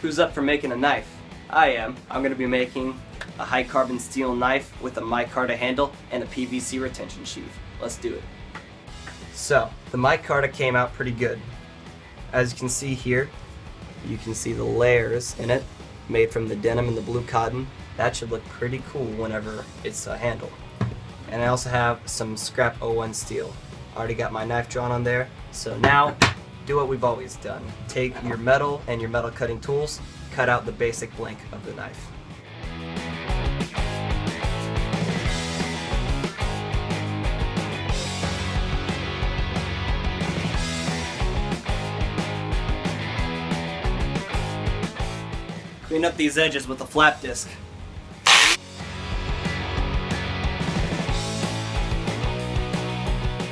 Who's up for making a knife? I am. I'm going to be making a high carbon steel knife with a micarta handle and a PVC retention sheath. Let's do it. So, the micarta came out pretty good. As you can see here, you can see the layers in it made from the denim and the blue cotton. That should look pretty cool whenever it's a handle. And I also have some scrap 01 steel. I already got my knife drawn on there. So now, do what we've always done. Take your metal and your metal cutting tools, cut out the basic blank of the knife. Clean up these edges with a flap disc.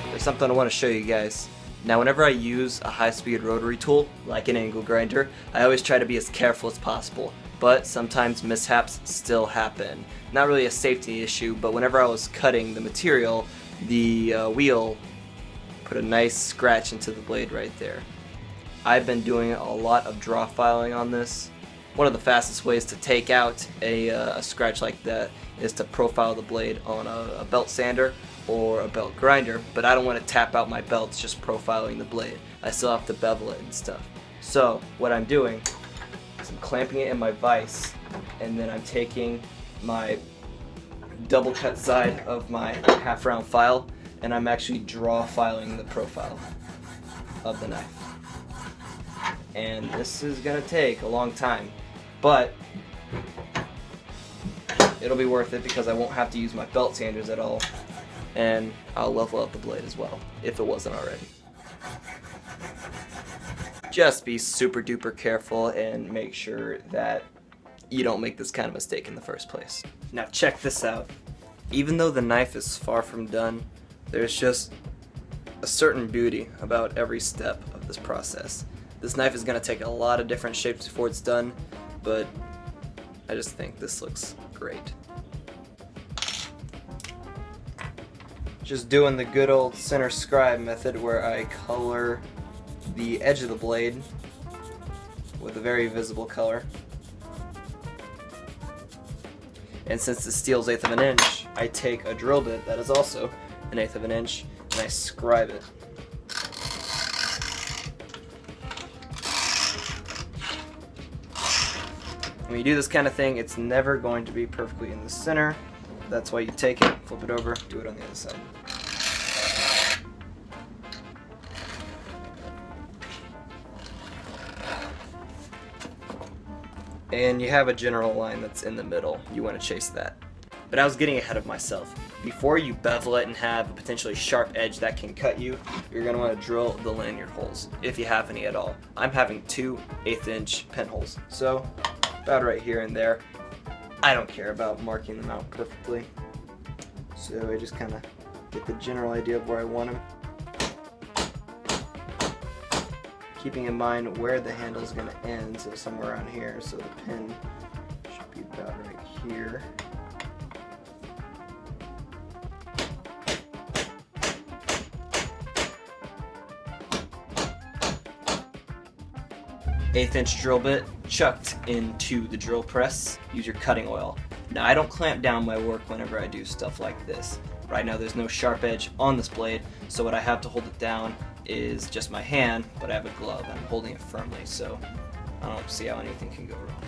There's something I want to show you guys. Now whenever I use a high-speed rotary tool, like an angle grinder, I always try to be as careful as possible. But sometimes mishaps still happen. Not really a safety issue, but whenever I was cutting the material, the wheel put a nice scratch into the blade right there. I've been doing a lot of draw filing on this. One of the fastest ways to take out a scratch like that is to profile the blade on a belt sander or a belt grinder, but I don't want to tap out my belts just profiling the blade. I still have to bevel it and stuff. So what I'm doing is I'm clamping it in my vise, and then I'm taking my double cut side of my half round file, and I'm actually draw filing the profile of the knife. And this is gonna take a long time, but it'll be worth it because I won't have to use my belt sanders at all, and I'll level out the blade as well, if it wasn't already. Just be super duper careful and make sure that you don't make this kind of mistake in the first place. Now check this out. Even though the knife is far from done, there's just a certain beauty about every step of this process. This knife is going to take a lot of different shapes before it's done, but I just think this looks great. Just doing the good old center scribe method where I color the edge of the blade with a very visible color. And since the steel's 1/8 of an inch, I take a drill bit that is also 1/8 of an inch and I scribe it. When you do this kind of thing, it's never going to be perfectly in the center. That's why you take it, flip it over, do it on the other side. And you have a general line that's in the middle. You want to chase that. But I was getting ahead of myself. Before you bevel it and have a potentially sharp edge that can cut you, you're going to want to drill the lanyard holes, if you have any at all. I'm having 2 1/8 inch pinholes, so about right here and there. I don't care about marking them out perfectly, so I just kind of get the general idea of where I want them. Keeping in mind where the handle is going to end, so somewhere around here, so the pin should be about right here. Eighth inch drill bit chucked into the drill press. Use your cutting oil. Now I don't clamp down my work whenever I do stuff like this. Right now there's no sharp edge on this blade, so what I have to hold it down is just my hand, but I have a glove and I'm holding it firmly, so I don't see how anything can go wrong.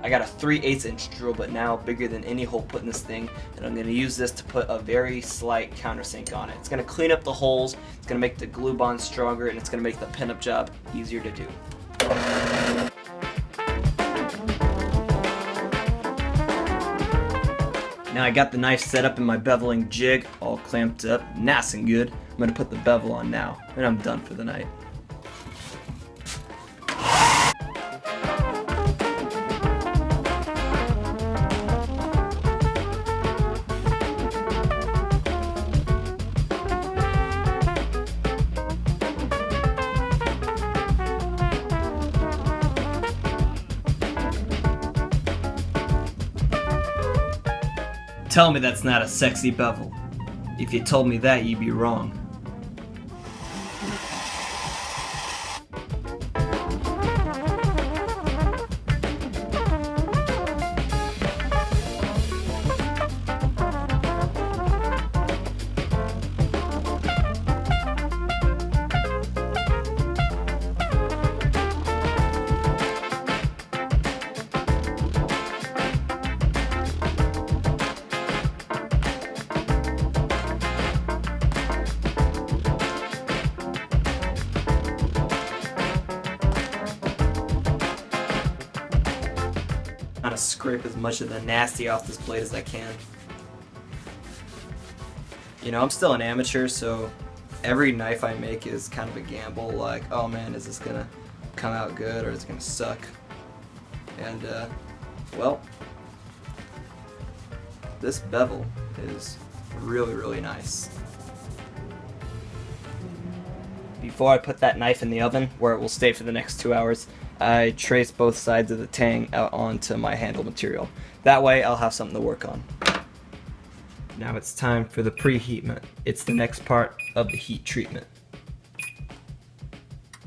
I got a 3/8 inch drill bit now, bigger than any hole put in this thing, and I'm going to use this to put a very slight countersink on it. It's going to clean up the holes, it's going to make the glue bond stronger, and it's going to make the pinup job easier to do. Now I got the knife set up in my beveling jig, all clamped up, nice and good. I'm going to put the bevel on now, and I'm done for the night. Tell me that's not a sexy bevel. If you told me that, you'd be wrong. Trying to scrape as much of the nasty off this blade as I can. You know, I'm still an amateur, so every knife I make is kind of a gamble. Like, oh man, is this gonna come out good or is it gonna suck? And well, this bevel is really, really nice. Before I put that knife in the oven, where it will stay for the next 2 hours, I trace both sides of the tang out onto my handle material. That way I'll have something to work on. Now it's time for the preheatment. It's the next part of the heat treatment.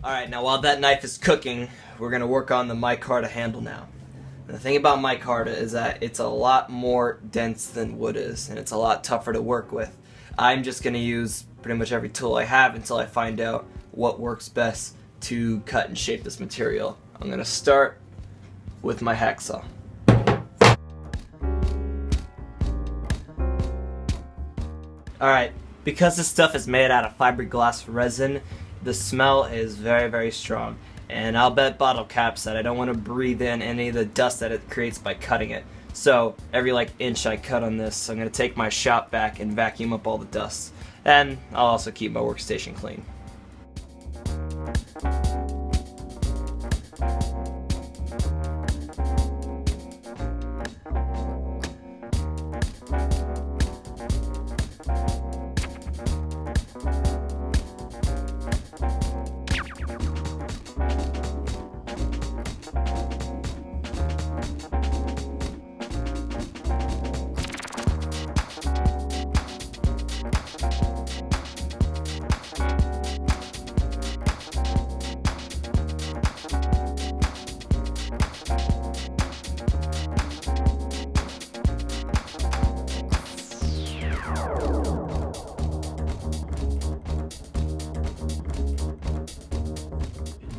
Alright, now while that knife is cooking, we're going to work on the micarta handle now. And the thing about micarta is that it's a lot more dense than wood is, and it's a lot tougher to work with. I'm just going to use pretty much every tool I have until I find out what works best to cut and shape this material. I'm going to start with my hacksaw. Alright, because this stuff is made out of fiberglass resin, the smell is very, very strong. And I'll bet bottle caps that I don't want to breathe in any of the dust that it creates by cutting it. So every inch I cut on this, I'm going to take my shop vac and vacuum up all the dust. And I'll also keep my workstation clean.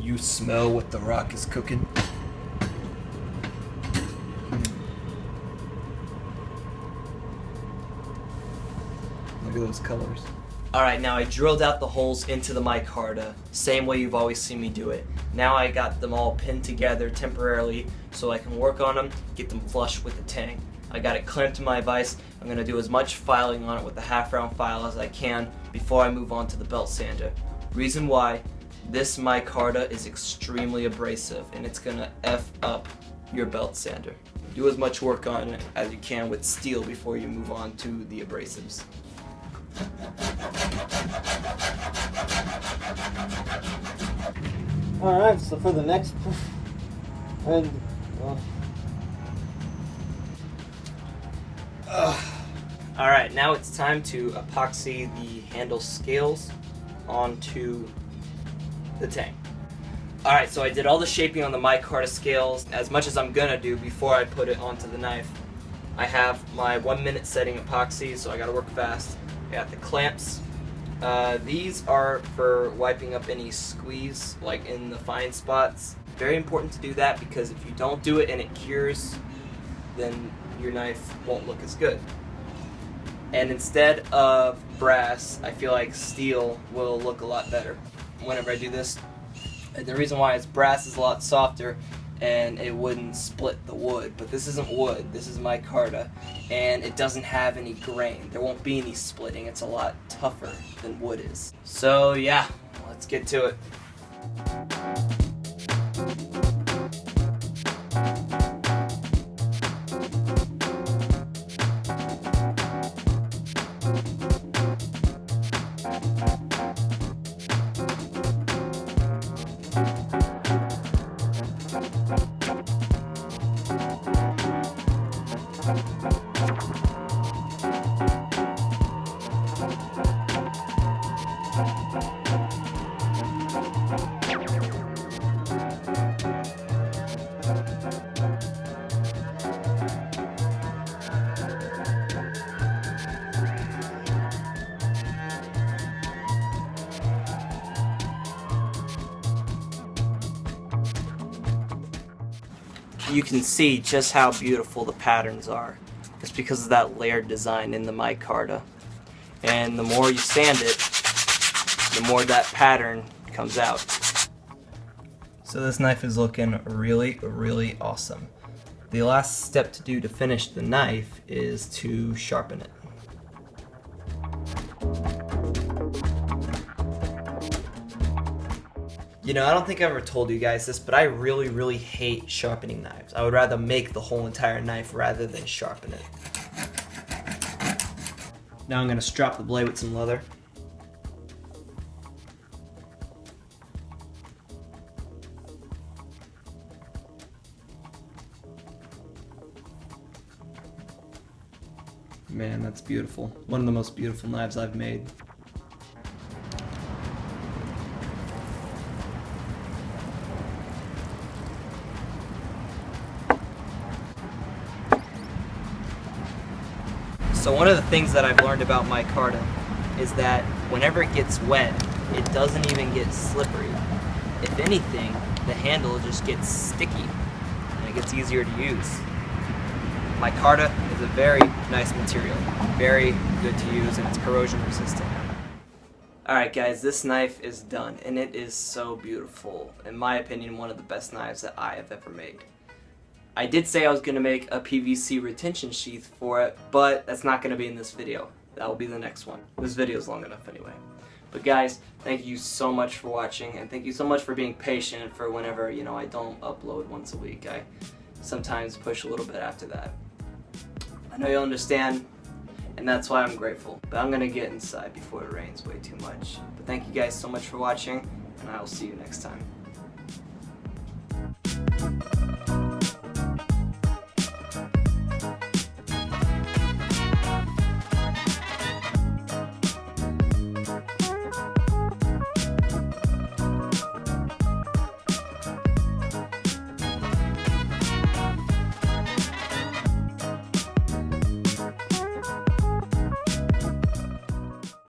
You smell what the rock is cooking? Look at those colors. Alright, now I drilled out the holes into the micarta, same way you've always seen me do it. Now I got them all pinned together temporarily so I can work on them, get them flush with the tang. I got it clamped to my vise. I'm going to do as much filing on it with the half-round file as I can before I move on to the belt sander. Reason why: this micarta is extremely abrasive and it's going to F up your belt sander. Do as much work on it as you can with steel before you move on to the abrasives. Alright, so for the next Alright, now it's time to epoxy the handle scales onto the tang. Alright, so I did all the shaping on the micarta scales as much as I'm gonna do before I put it onto the knife. I have my 1 minute setting epoxy, so I gotta work fast. I got the clamps. These are for wiping up any squeeze, like in the fine spots. Very important to do that because if you don't do it and it cures, then your knife won't look as good. And instead of brass, I feel like steel will look a lot better whenever I do this. And the reason why is brass is a lot softer and it wouldn't split the wood, but this isn't wood, this is micarta, and it doesn't have any grain. There won't be any splitting. It's a lot tougher than wood is. So yeah, let's get to it. You can see just how beautiful the patterns are. It's because of that layered design in the micarta. And the more you sand it, the more that pattern comes out. So this knife is looking really, really awesome. The last step to do to finish the knife is to sharpen it. You know, I don't think I ever told you guys this, but I really, really hate sharpening knives. I would rather make the whole entire knife rather than sharpen it. Now I'm going to strap the blade with some leather. Man, that's beautiful. One of the most beautiful knives I've made. So one of the things that I've learned about micarta is that whenever it gets wet, it doesn't even get slippery. If anything, the handle just gets sticky and it gets easier to use. Micarta is a very nice material, very good to use, and it's corrosion resistant. Alright guys, this knife is done and it is so beautiful. In my opinion, one of the best knives that I have ever made. I did say I was going to make a PVC retention sheath for it, but that's not going to be in this video. That will be the next one. This video is long enough anyway. But guys, thank you so much for watching, and thank you so much for being patient for whenever, you know, I don't upload once a week. I sometimes push a little bit after that. I know you'll understand, and that's why I'm grateful. But I'm going to get inside before it rains way too much. But thank you guys so much for watching, and I will see you next time.